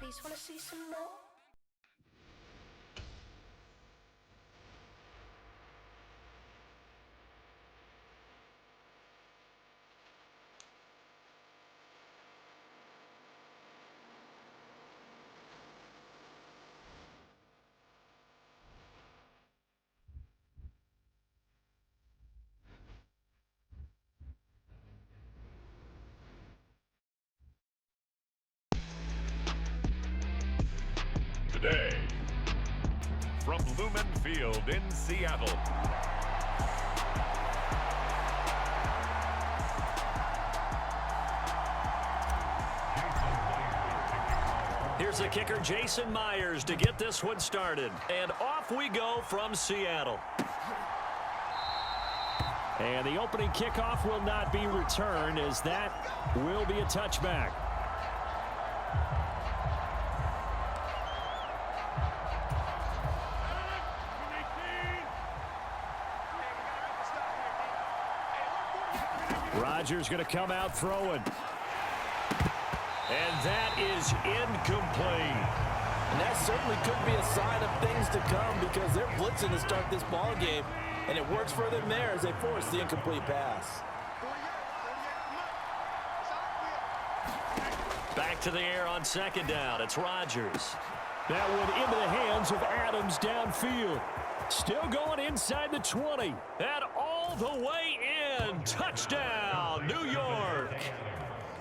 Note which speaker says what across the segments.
Speaker 1: Please want to see some more?
Speaker 2: Today, from Lumen Field in Seattle.
Speaker 3: Here's the kicker, Jason Myers, to get this one started. And off we go from Seattle. And the opening kickoff will not be returned, as that will be a touchback. Rodgers going to come out throwing. And that is incomplete.
Speaker 4: And that certainly could be a sign of things to come, because they're blitzing to start this ball game, and it works for them there as they force the incomplete pass.
Speaker 3: Back to the air on second down. It's Rodgers. That one into the hands of Adams downfield. Still going inside the 20. And all the way in. Touchdown, New York.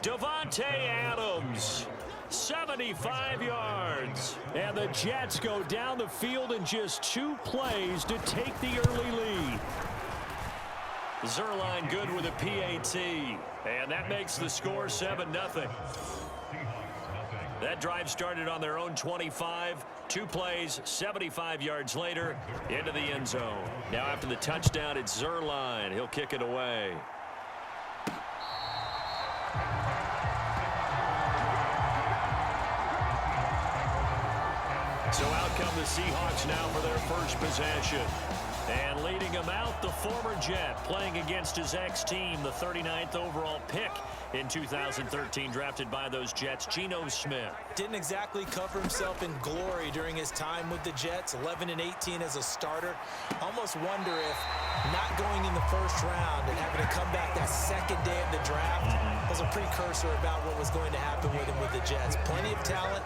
Speaker 3: Davante Adams, 75 yards. And the Jets go down the field in just 2 plays to take the early lead. Zerline good with a PAT. And that makes the score 7-0. That drive started on their own 25. 2 plays, 75 yards later, into the end zone. Now after the touchdown, it's Zerline. He'll kick it away. So out come the Seahawks now for their first possession. And leading him out, the former Jet, playing against his ex-team, the 39th overall pick in 2013, drafted by those Jets, Geno Smith.
Speaker 4: Didn't exactly cover himself in glory during his time with the Jets, 11-18 as a starter. Almost wonder if not going in the first round and having to come back that second day of the draft was a precursor about what was going to happen with him with the Jets. Plenty of talent,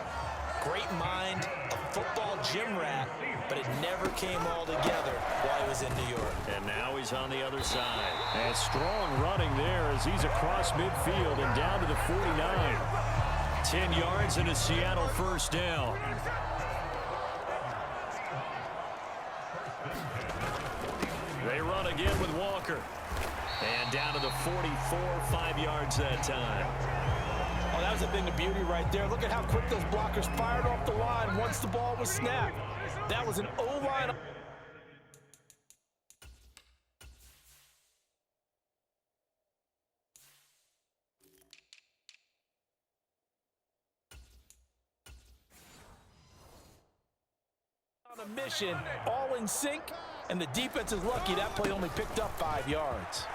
Speaker 4: great mind, a football gym rat, but it never came all together while he was in New York.
Speaker 3: And now he's on the other side. And strong running there as he's across midfield and down to the 49. 10 yards and a Seattle first down. They run again with Walker. And down to the 44, 5 yards that time.
Speaker 4: Oh, that was a thing of beauty right there. Look at how quick those blockers fired off the line once the ball was snapped. That was an O-line. On a mission, all in sync, and the defense is lucky that play only picked up 5 yards.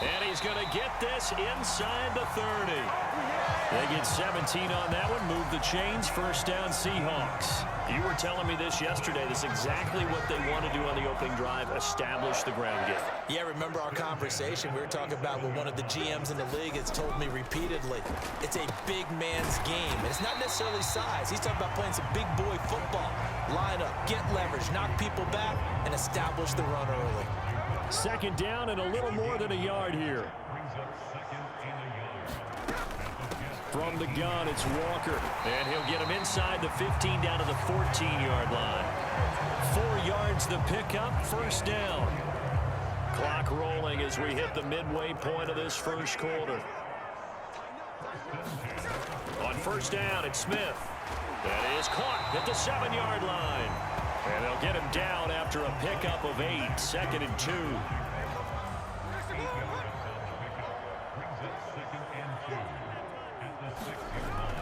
Speaker 3: And he's going to get this inside the 30. They get 17 on that one, move the chains, first down Seahawks. You were telling me this yesterday. This is exactly what they want to do on the opening drive, establish the ground game.
Speaker 4: Yeah, remember our conversation. We were talking about what one of the GMs in the league has told me repeatedly. It's a big man's game. And it's not necessarily size. He's talking about playing some big boy football. Line up, get leverage, knock people back, and establish the run early.
Speaker 3: Second down and a little more than a yard here. From the gun, it's Walker. And he'll get him inside the 15 down to the 14-yard line. 4 yards the pickup, first down. Clock rolling as we hit the midway point of this first quarter. On first down, it's Smith. That is caught at the 7-yard line. And they'll get him down after a pickup of 8, 2nd and 2.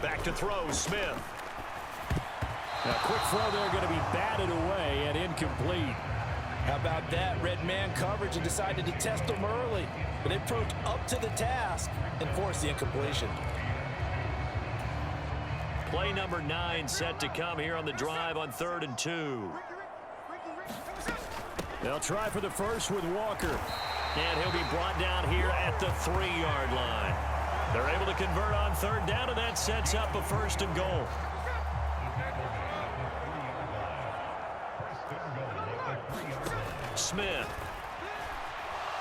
Speaker 3: Back to throw, Smith. Now, quick throw there, going to be batted away and incomplete.
Speaker 4: How about that? Red man coverage and decided to test them early. But they approached up to the task and forced the incompletion.
Speaker 3: Play number 9 set to come here on the drive on 3rd and 2. They'll try for the first with Walker. And he'll be brought down here at the 3-yard line. They're able to convert on 3rd down, and that sets up a 1st and goal. Smith.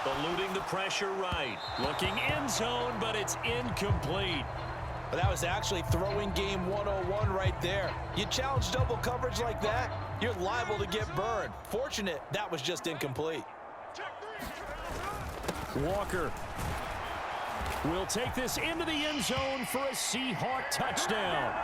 Speaker 3: Eluding the pressure right. Looking end zone, but it's incomplete.
Speaker 4: But that was actually throwing game 101 right there. You challenge double coverage like that, you're liable to get burned. Fortunate that was just incomplete.
Speaker 3: Walker will take this into the end zone for a Seahawk touchdown.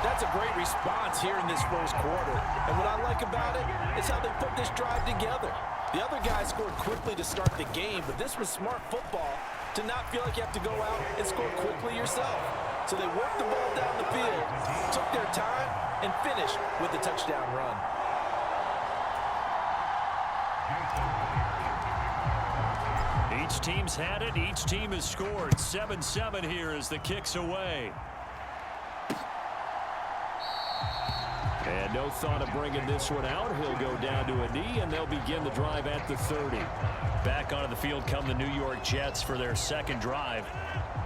Speaker 4: That's a great response here in this first quarter. And what I like about it is how they put this drive together. The other guys scored quickly to start the game, but this was smart football to not feel like you have to go out and score quickly yourself. So they worked the ball down the field, took their time, and finished with the touchdown run.
Speaker 3: Each team's had it. Each team has scored. 7-7 here as the kick's away. And no thought of bringing this one out. He'll go down to a knee, and they'll begin the drive at the 30. Back onto the field come the New York Jets for their second drive.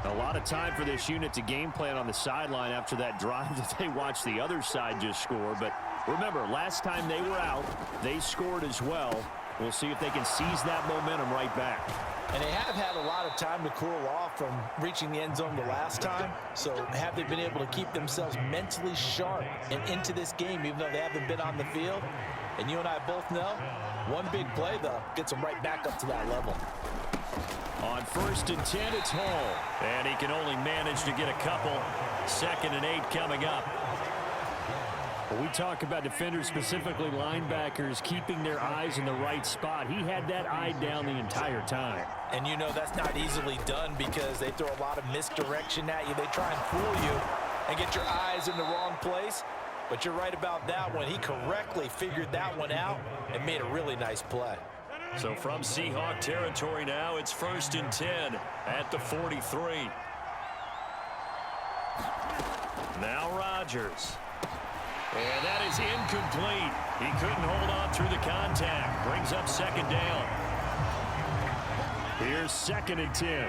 Speaker 3: A lot of time for this unit to game plan on the sideline after that drive that they watched the other side just score. But remember, last time they were out, they scored as well. We'll see if they can seize that momentum right back.
Speaker 4: And they have had a lot of time to cool off from reaching the end zone the last time. So have they been able to keep themselves mentally sharp and into this game, even though they haven't been on the field? And you and I both know, one big play, though, gets them right back up to that level.
Speaker 3: On 1st and 10, it's Hall. And he can only manage to get a couple. 2nd and 8 coming up. When we talk about defenders, specifically linebackers, keeping their eyes in the right spot, he had that eye down the entire time.
Speaker 4: And you know that's not easily done because they throw a lot of misdirection at you. They try and fool you and get your eyes in the wrong place. But you're right about that one. He correctly figured that one out and made a really nice play.
Speaker 3: So from Seahawk territory now, it's 1st and 10 at the 43. Now Rodgers. And that is incomplete. He couldn't hold on through the contact. Brings up 2nd down. Here's 2nd and 10.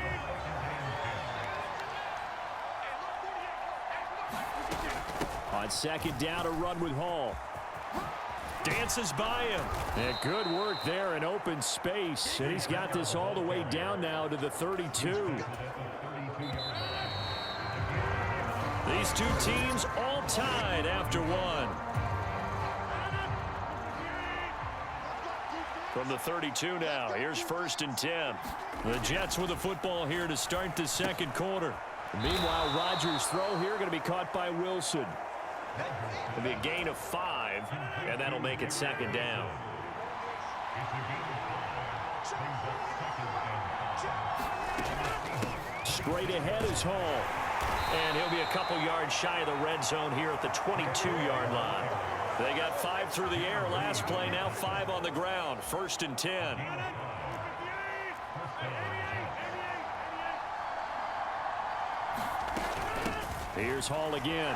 Speaker 3: On 2nd down, a run with Hall. Dances by him. And good work there in open space. And he's got this all the way down now to the 32. These two teams all tied after one. From the 32 now, here's 1st and 10. The Jets with the football here to start the second quarter. Meanwhile, Rodgers' throw here going to be caught by Wilson. It'll be a gain of 5, and that'll make it 2nd down. Straight ahead is Hall. And he'll be a couple yards shy of the red zone here at the 22-yard line. They got 5 through the air last play, now 5 on the ground. 1st and 10. Here's Hall again.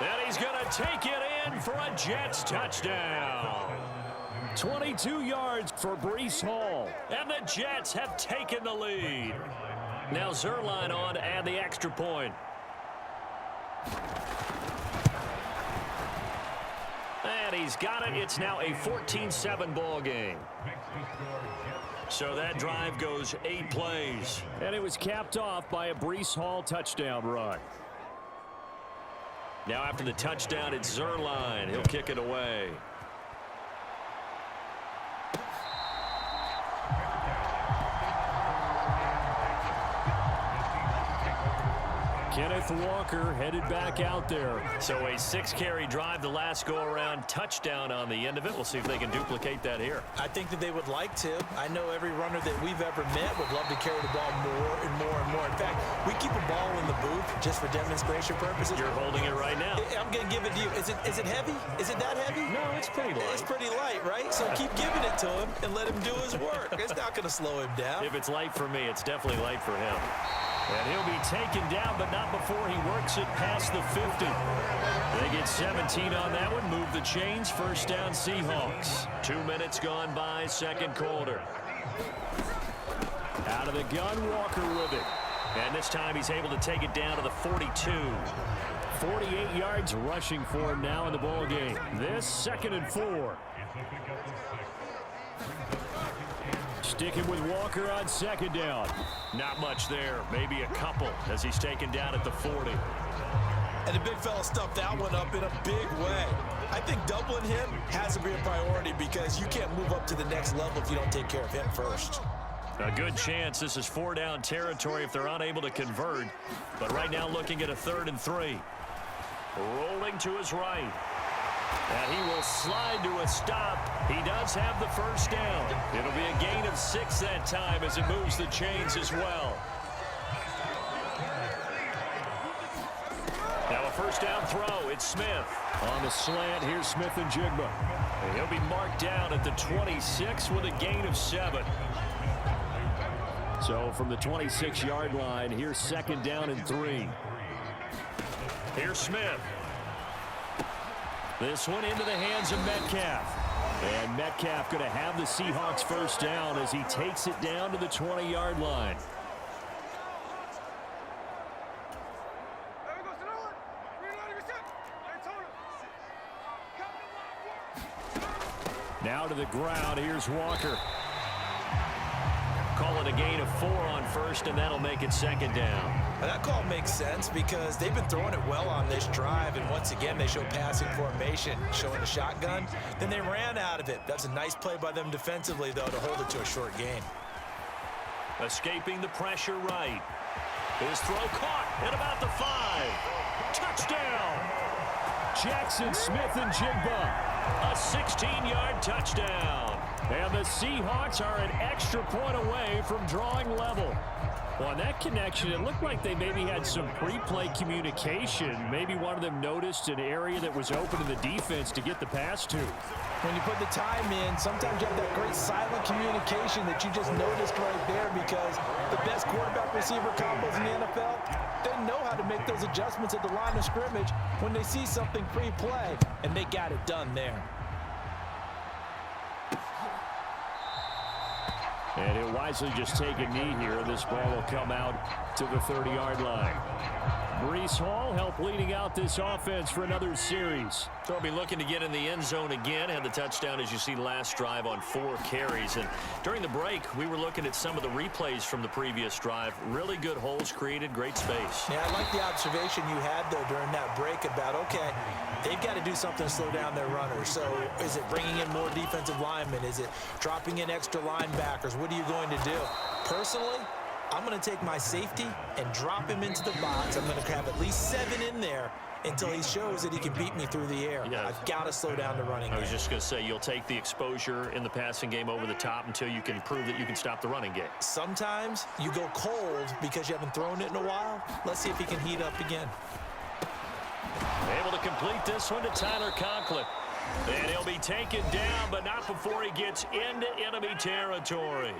Speaker 3: And he's going to take it in for a Jets touchdown. 22 yards for Breece Hall. And the Jets have taken the lead. Now Zerline on to add the extra point. And he's got it. It's now a 14-7 ball game. So that drive goes 8 plays. And it was capped off by a Breece Hall touchdown run. Now after the touchdown, it's Zerline. He'll kick it away. Kenneth Walker headed back out there. So a 6-carry drive the last go-around, touchdown on the end of it. We'll see if they can duplicate that here.
Speaker 4: I think that they would like to. I know every runner that we've ever met would love to carry the ball more and more and more. In fact, we keep a ball in the booth just for demonstration purposes.
Speaker 3: You're holding it right now.
Speaker 4: I'm going to give it to you. Is it heavy? Is it that heavy?
Speaker 3: No, it's pretty light.
Speaker 4: It's pretty light, right? So keep giving it to him and let him do his work. It's not going to slow him down.
Speaker 3: If it's light for me, it's definitely light for him. And he'll be taken down, but not before he works it past the 50. They get 17 on that one, move the chains, first down Seahawks. 2 minutes gone by, second quarter. Out of the gun, Walker with it. And this time he's able to take it down to the 42. 48 yards rushing for him now in the ball game. This 2nd and 4. Sticking with Walker on 2nd down. Not much there, maybe a couple as he's taken down at the 40.
Speaker 4: And the big fella stuffed that one up in a big way. I think doubling him has to be a priority because you can't move up to the next level if you don't take care of him first.
Speaker 3: A good chance this is 4-down territory if they're unable to convert. But right now looking at a 3rd and 3. Rolling to his right. And he will slide to a stop. He does have the first down. It'll be a gain of 6 that time as it moves the chains as well. Now a first down throw. It's Smith. On the slant, here's Smith and Jigba. And he'll be marked down at the 26 with a gain of 7. So from the 26-yard line, here's 2nd down and 3. Here's Smith. This one into the hands of Metcalf. And Metcalf going to have the Seahawks first down as he takes it down to the 20-yard line. Now to the ground. Here's Walker. Call it a gain of 4 on first, and that'll make it 2nd down.
Speaker 4: And that call makes sense because they've been throwing it well on this drive, and once again they show passing formation, showing the shotgun. Then they ran out of it. That's a nice play by them defensively, though, to hold it to a short gain.
Speaker 3: Escaping the pressure right. His throw caught at about the 5. Touchdown! Jackson Smith and Jigba. A 16-yard touchdown. And the Seahawks are an extra point away from drawing level. Well, on that connection, it looked like they maybe had some pre-play communication. Maybe one of them noticed an area that was open to the defense to get the pass to.
Speaker 4: When you put the time in, sometimes you have that great silent communication that you just noticed right there because the best quarterback-receiver combos in the NFL, they know how to make those adjustments at the line of scrimmage when they see something pre-play, and they got it done there.
Speaker 3: And he'll wisely just take a knee here. This ball will come out to the 30-yard line. Breece Hall helped leading out this offense for another series. They'll be looking to get in the end zone again. Had the touchdown, as you see, last drive on 4 carries. And during the break, we were looking at some of the replays from the previous drive. Really good holes created, great space.
Speaker 4: Yeah, I like the observation you had, though, during that break about, okay, they've got to do something to slow down their runners. So is it bringing in more defensive linemen? Is it dropping in extra linebackers? What are you going to do? Personally, I'm going to take my safety and drop him into the box. I'm going to have at least 7 in there until he shows that he can beat me through the air. Yeah. I've got to slow down the running game.
Speaker 3: I was just going to say, you'll take the exposure in the passing game over the top until you can prove that you can stop the running game.
Speaker 4: Sometimes you go cold because you haven't thrown it in a while. Let's see if he can heat up again.
Speaker 3: Able to complete this one to Tyler Conklin. And he'll be taken down, but not before he gets into enemy territory.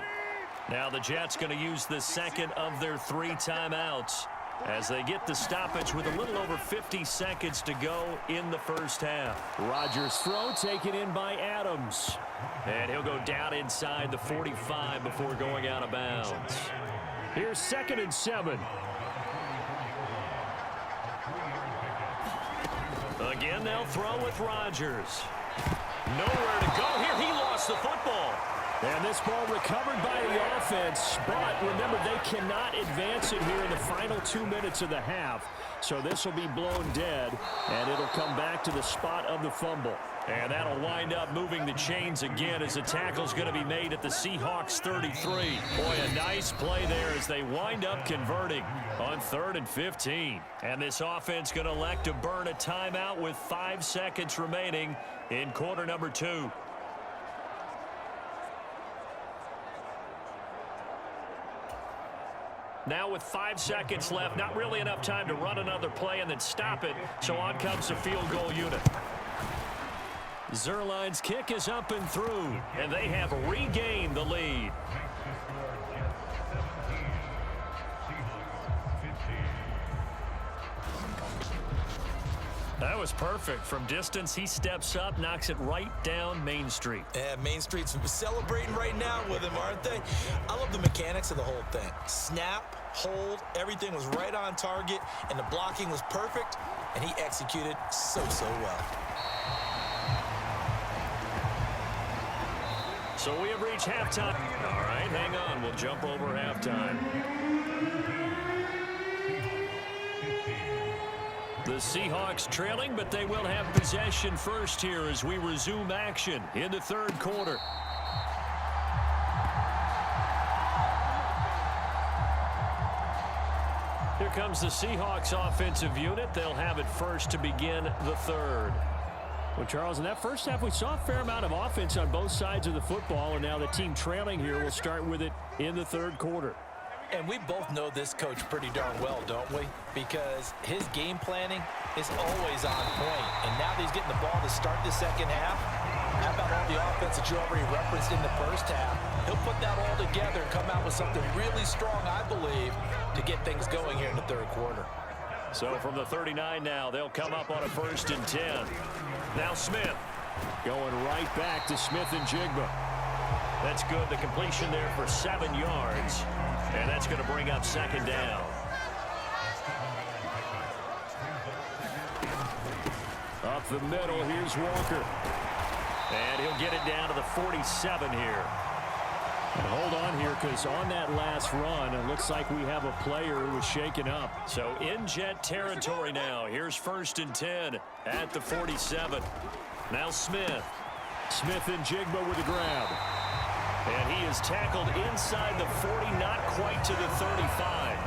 Speaker 3: Now the Jets going to use the second of their 3 timeouts as they get the stoppage with a little over 50 seconds to go in the first half. Rodgers' throw taken in by Adams. And he'll go down inside the 45 before going out of bounds. Here's 2nd and 7. Again, they'll throw with Rodgers. Nowhere to go here. He lost the football. And this ball recovered by the offense, but remember, they cannot advance it here in the final 2 minutes of the half. So this will be blown dead, and it'll come back to the spot of the fumble. And that'll wind up moving the chains again as the tackle's going to be made at the Seahawks 33. Boy, a nice play there as they wind up converting on 3rd and 15. And this offense going to elect to burn a timeout with 5 seconds remaining in quarter number 2. Now with 5 seconds left, not really enough time to run another play and then stop it, so on comes the field goal unit. Zerline's kick is up and through, and they have regained the lead. was perfect. From distance, he steps up, knocks it right down Main Street.
Speaker 4: And Main Street's celebrating right now with him, aren't they? I love the mechanics of the whole thing. Snap, hold, everything was right on target, and the blocking was perfect, and he executed so well.
Speaker 3: So we have reached halftime. All right, hang on. We'll jump over halftime. The Seahawks trailing, but they will have possession first here as we resume action in the third quarter. Here comes the Seahawks offensive unit. They'll have it first to begin the third. Well, Charles, in that first half, we saw a fair amount of offense on both sides of the football, and now the team trailing here will start with it in the third quarter.
Speaker 4: And we both know this coach pretty darn well, don't we? Because his game planning is always on point. And now that he's getting the ball to start the second half, how about all the offense that you already referenced in the first half? He'll put that all together and come out with something really strong, I believe, to get things going here in the third quarter.
Speaker 3: So from the 39 now, they'll come up on a 1st and 10. Now Smith going right back to Smith and Jigba. That's good. The completion there for 7 yards. And that's going to bring up 2nd down. Up the middle, here's Walker. And he'll get it down to the 47 here. And hold on here, because on that last run, it looks like we have a player who was shaken up. So in jet territory now. Here's 1st and 10 at the 47. Now Smith. Smith and Jigba with a grab. And he is tackled inside the 40, not quite to the 35.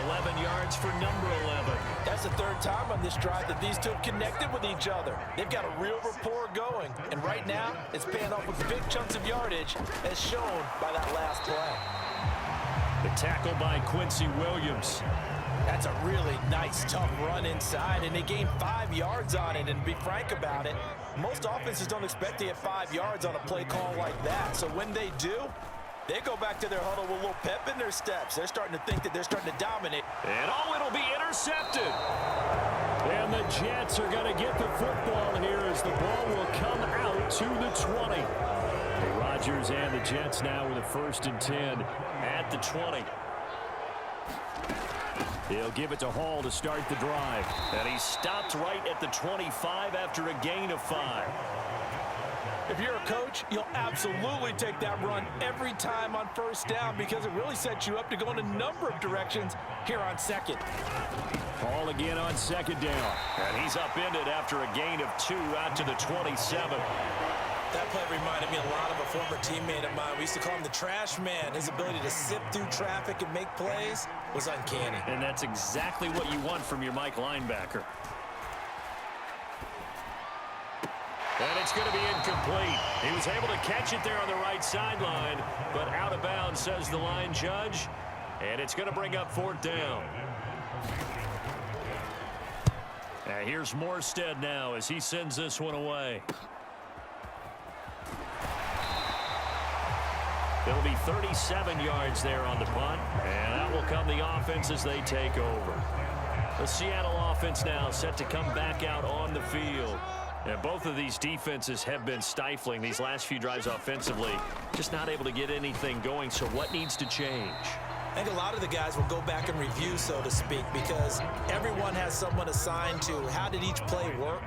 Speaker 3: 11 yards for number 11.
Speaker 4: That's the third time on this drive that these two have connected with each other. They've got a real rapport going. And right now, it's paying off with big chunks of yardage, as shown by that last play.
Speaker 3: The tackle by Quincy Williams.
Speaker 4: That's a really nice, tough run inside, and they gained 5 yards on it. And to be frank about it, most offenses don't expect to get 5 yards on a play call like that. So when they do, they go back to their huddle with a little pep in their steps. They're starting to think that they're starting to dominate.
Speaker 3: And it'll be intercepted. And the Jets are going to get the football here as the ball will come out to the 20. The Rodgers and the Jets now with a 1st and 10 at the 20. He'll give it to Hall to start the drive. And he stopped right at the 25 after a gain of 5.
Speaker 4: If you're a coach, you'll absolutely take that run every time on 1st down because it really sets you up to go in a number of directions here on 2nd.
Speaker 3: Hall again on 2nd down. And he's upended after a gain of 2 out to the 27.
Speaker 4: That play reminded me a lot of a former teammate of mine. We used to call him the trash man. His ability to sift through traffic and make plays was uncanny.
Speaker 3: And that's exactly what you want from your Mike linebacker. And it's going to be incomplete. He was able to catch it there on the right sideline, but out of bounds, says the line judge. And it's going to bring up 4th down. And here's Morstead now as he sends this one away. It'll be 37 yards there on the punt, and that will come the offense as they take over. The Seattle offense now set to come back out on the field. And both of these defenses have been stifling these last few drives offensively, just not able to get anything going. So what needs to change?
Speaker 4: I think a lot of the guys will go back and review, so to speak, because everyone has someone assigned to how did each play work.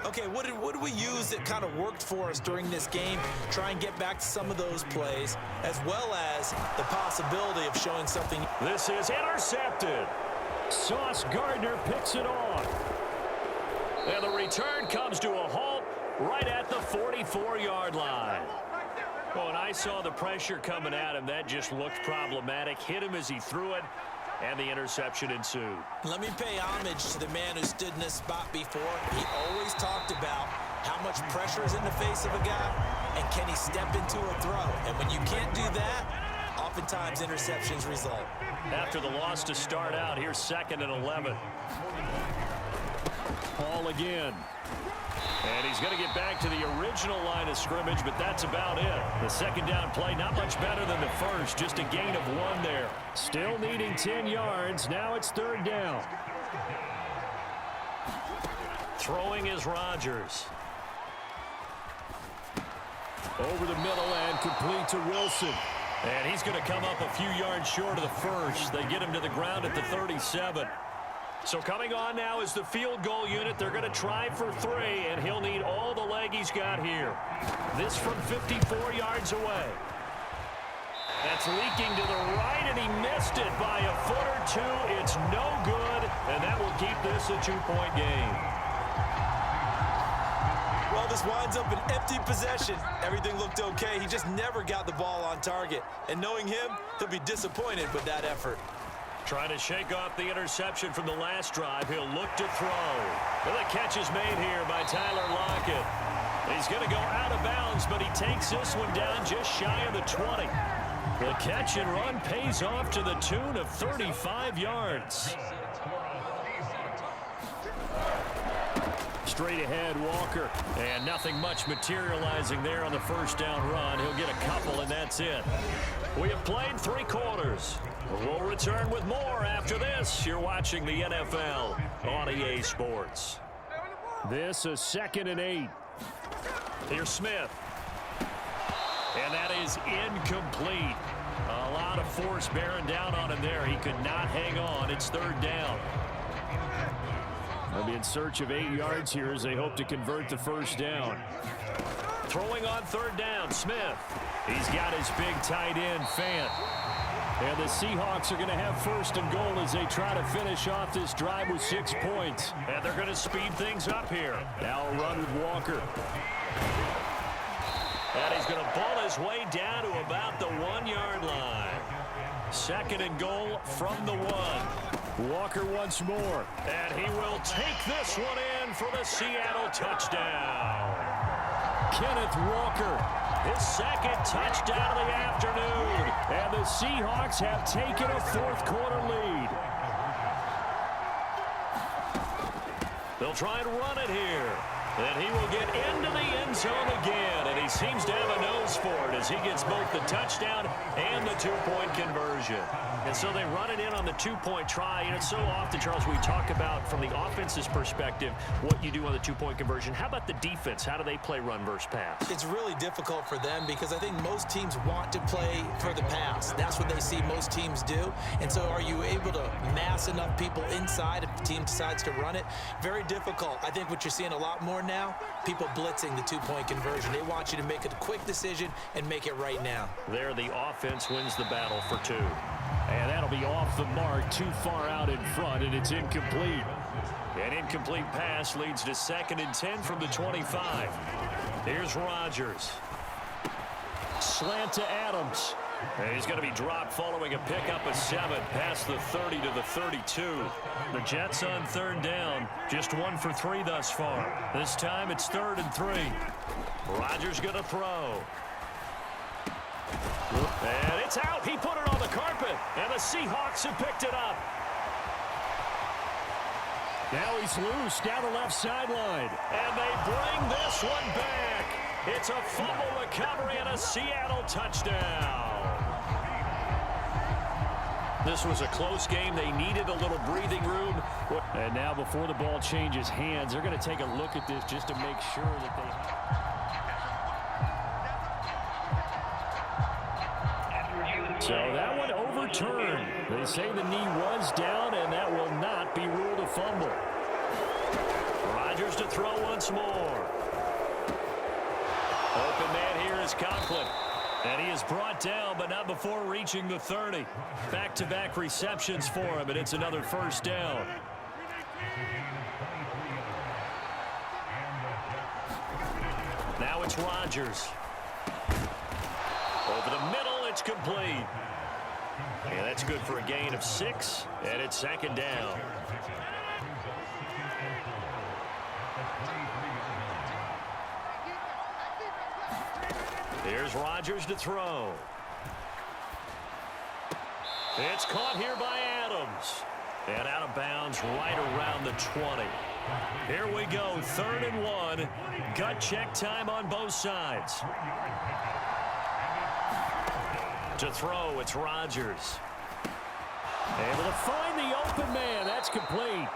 Speaker 4: Okay, what did we use that kind of worked for us during this game? Try and get back to some of those plays, as well as the possibility of showing something.
Speaker 3: This is intercepted. Sauce Gardner picks it off. And the return comes to a halt right at the 44-yard line. Well, and I saw the pressure coming at him. That just looked problematic. Hit him as he threw it, and the interception ensued.
Speaker 4: Let me pay homage to the man who stood in this spot before. He always talked about how much pressure is in the face of a guy, and can he step into a throw. And when you can't do that, oftentimes interceptions result.
Speaker 3: After the loss to start out, here's 2nd and 11. Hall again. And he's going to get back to the original line of scrimmage, but that's about it. The 2nd down play, not much better than the first, just a gain of 1 there. Still needing 10 yards. Now it's 3rd down. Throwing is Rodgers. Over the middle and complete to Wilson. And he's going to come up a few yards short of the first. They get him to the ground at the 37. So coming on now is the field goal unit. They're going to try for 3, and he'll need all the leg he's got here. This from 54 yards away. That's leaking to the right, and he missed it by a foot or 2. It's no good, and that will keep this a 2-point game.
Speaker 4: Well, this winds up an empty possession. Everything looked okay. He just never got the ball on target. And knowing him, he'll be disappointed with that effort.
Speaker 3: Trying to shake off the interception from the last drive. He'll look to throw. Well, the catch is made here by Tyler Lockett. He's going to go out of bounds, but he takes this one down just shy of the 20. The catch and run pays off to the tune of 35 yards. Straight ahead, Walker. And nothing much materializing there on the first down run. He'll get a couple, and that's it. We have played 3 quarters. We'll return with more after this. You're watching the NFL on EA Sports. This is 2nd and 8. Here's Smith. And that is incomplete. A lot of force bearing down on him there. He could not hang on. It's 3rd down. They'll be in search of 8 yards here as they hope to convert the first down. Throwing on 3rd down, Smith. He's got his big tight end, Fant. And the Seahawks are going to have 1st and goal as they try to finish off this drive with 6 points. And they're going to speed things up here. Now a run with Walker. And he's going to ball his way down to about the 1-yard line. 2nd and goal from the 1. Walker once more. And he will take this one in for the Seattle touchdown. Kenneth Walker, his 2nd touchdown of the afternoon. And the Seahawks have taken a 4th quarter lead. They'll try and run it here. And he will get into the end zone again. And he seems to have a nose for it as he gets both the touchdown and the 2-point conversion. And so they run it in on the 2-point try. And it's so often, Charles, we talk about from the offense's perspective what you do on the 2-point conversion. How about the defense? How do they play run versus pass?
Speaker 4: It's really difficult for them because I think most teams want to play for the pass. That's what they see most teams do. And so are you able to mass enough people inside if the team decides to run it? Very difficult. I think what you're seeing a lot more now, people blitzing the 2-point conversion. They want you to make a quick decision and make it right now.
Speaker 3: There, the offense wins the battle for 2. And that'll be off the mark, too far out in front, and it's incomplete. An incomplete pass leads to 2nd and 10 from the 25. Here's Rodgers. Slant to Adams. And he's going to be dropped following a pickup of 7 past the 30 to the 32. The Jets on 3rd down. Just 1 for 3 thus far. This time it's 3rd and 3. Rodgers going to throw. And it's out. He put it on the carpet. And the Seahawks have picked it up. Now he's loose down the left sideline. And they bring this one back. It's a fumble recovery and a Seattle touchdown. This was a close game. They needed a little breathing room. And now before the ball changes hands, they're going to take a look at this just to make sure that they... So that one overturned. They say the knee was down, and that will not be ruled a fumble. Rodgers to throw once more. Open man here is Conklin. And he is brought down, but not before reaching the 30. Back-to-back receptions for him, and it's another 1st down. Now it's Rodgers. Over the middle, it's complete. And that's good for a gain of 6, and it's 2nd down. Here's Rodgers to throw. It's caught here by Adams. And out of bounds right around the 20. Here we go, 3rd and 1. Gut check time on both sides. To throw, it's Rodgers. Able to find the open man. That's complete.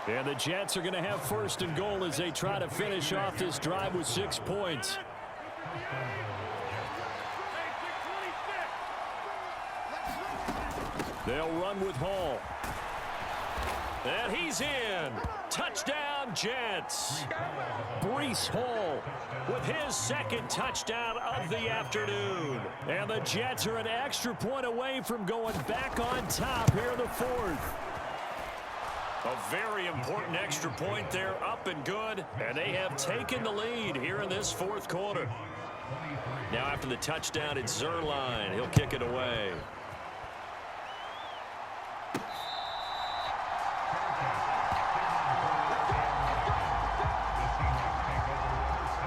Speaker 3: And the Jets are going to have first and goal as they try to finish off this drive with 6 points. They'll run with Hall. And he's in. Touchdown, Jets. Breece Hall with his second touchdown of the afternoon. And the Jets are an extra point away from going back on top here in the fourth. A very important extra point there, up and good. And they have taken the lead here in this fourth quarter. Now after the touchdown, it's Zerline. He'll kick it away.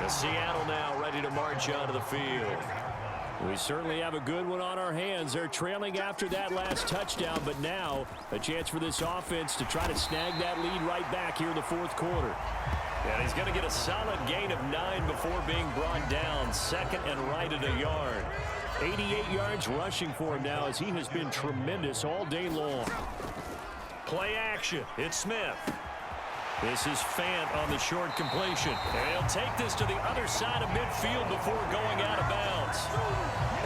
Speaker 3: Seattle now ready to march onto the field. We certainly have a good one on our hands. They're trailing after that last touchdown, but now a chance for this offense to try to snag that lead right back here in the fourth quarter. And he's going to get a solid gain of 9 before being brought down. Second and right at a yard. 88 yards rushing for him now as he has been tremendous all day long. Play action. It's Smith. This is Fant on the short completion. And he'll take this to the other side of midfield before going out of bounds.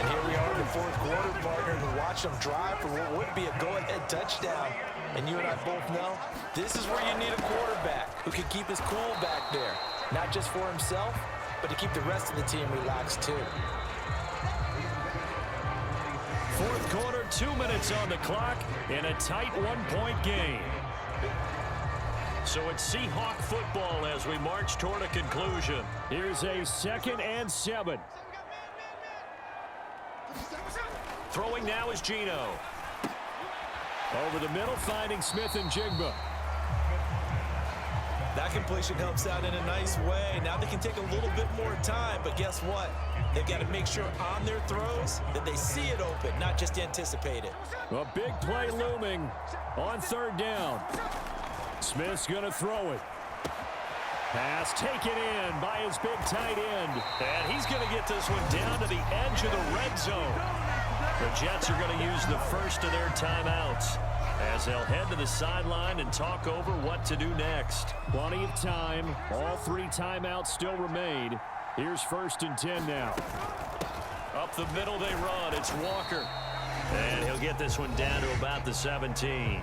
Speaker 4: And here we are in the fourth quarter, partner, and watch them drive for what would be a go-ahead touchdown. And you and I both know this is where you need a quarterback who can keep his cool back there. Not just for himself, but to keep the rest of the team relaxed too.
Speaker 3: Fourth quarter, 2 minutes on the clock, in a tight one-point game. So it's Seahawk football as we march toward a conclusion. Here's a 2nd and 7. Throwing now is Geno. Over the middle, finding Smith and Jigba.
Speaker 4: That completion helps out in a nice way. Now they can take a little bit more time, but guess what? They've got to make sure on their throws that they see it open, not just anticipate it.
Speaker 3: A big play looming on 3rd down. Smith's going to throw it. Pass taken in by his big tight end. And he's going to get this one down to the edge of the red zone. The Jets are going to use the first of their timeouts as they'll head to the sideline and talk over what to do next. Plenty of time. All 3 timeouts still remain. Here's 1st and 10 now. Up the middle they run. It's Walker. And he'll get this one down to about the 17.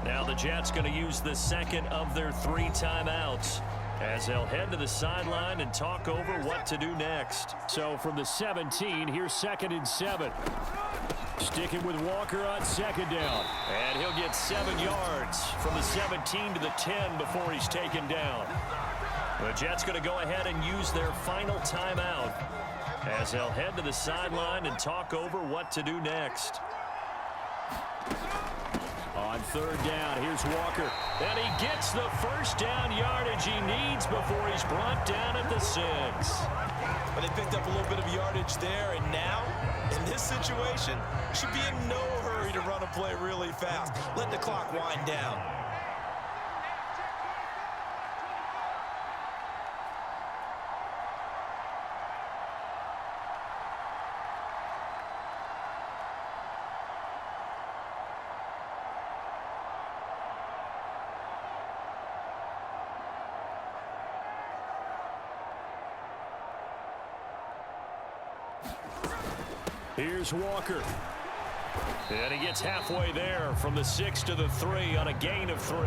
Speaker 3: Now the Jets going to use the second of their 3 timeouts as they'll head to the sideline and talk over what to do next. So from the 17, here's 2nd and 7. Sticking with Walker on 2nd down. And he'll get 7 yards from the 17 to the 10 before he's taken down. The Jets going to go ahead and use their final timeout as they'll head to the sideline and talk over what to do next. On 3rd down, here's Walker. And he gets the first down yardage he needs before he's brought down at the 6.
Speaker 4: But they picked up a little bit of yardage there, and now, in this situation, should be in no hurry to run a play really fast. Let the clock wind down.
Speaker 3: Here's Walker. And he gets halfway there from the 6 to the 3 on a gain of 3.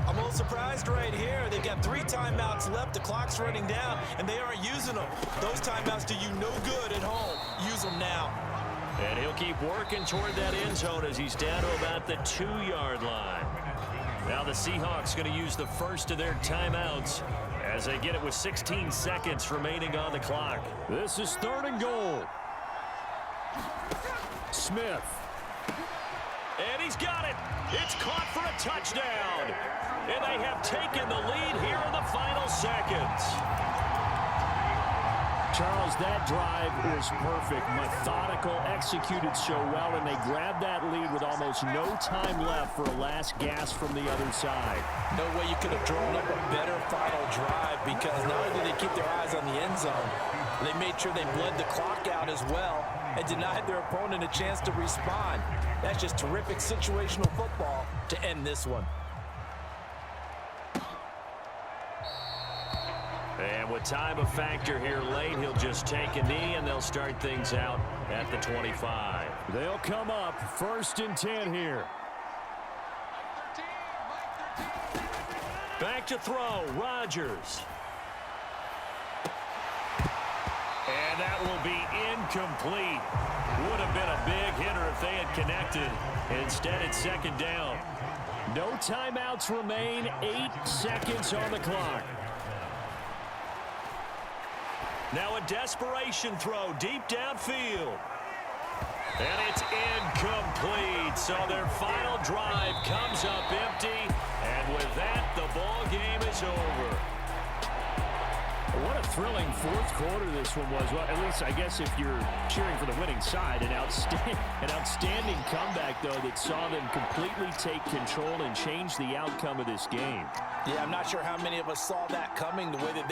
Speaker 4: I'm a little surprised right here. They've got 3 timeouts left. The clock's running down, and they aren't using them. Those timeouts do you no good at home. Use them now.
Speaker 3: And he'll keep working toward that end zone as he's down to about the 2-yard line. Now the Seahawks going to use the first of their timeouts as they get it with 16 seconds remaining on the clock. This is 3rd and goal. Smith. And he's got it. It's caught for a touchdown. And they have taken the lead here in the final seconds. Charles, that drive was perfect. Methodical, executed so well, and they grabbed that lead with almost no time left for a last gasp from the other side.
Speaker 4: No way you could have drawn up a better final drive, because not only did they keep their eyes on the end zone, they made sure they bled the clock out as well and denied their opponent a chance to respond. That's just terrific situational football to end this one.
Speaker 3: And with time a factor here late, he'll just take a knee, and they'll start things out at the 25. They'll come up 1st and 10 here. Back to throw, Rodgers. And that will be incomplete. Would have been a big hitter if they had connected. Instead, it's 2nd down. No timeouts remain. 8 seconds on the clock. Now a desperation throw deep downfield. And it's incomplete. So their final drive comes up empty. And with that, the ball game is over. What a thrilling 4th quarter this one was. Well, at least I guess if you're cheering for the winning side, an outstanding comeback, though, that saw them completely take control and change the outcome of this game.
Speaker 4: Yeah, I'm not sure how many of us saw that coming the way that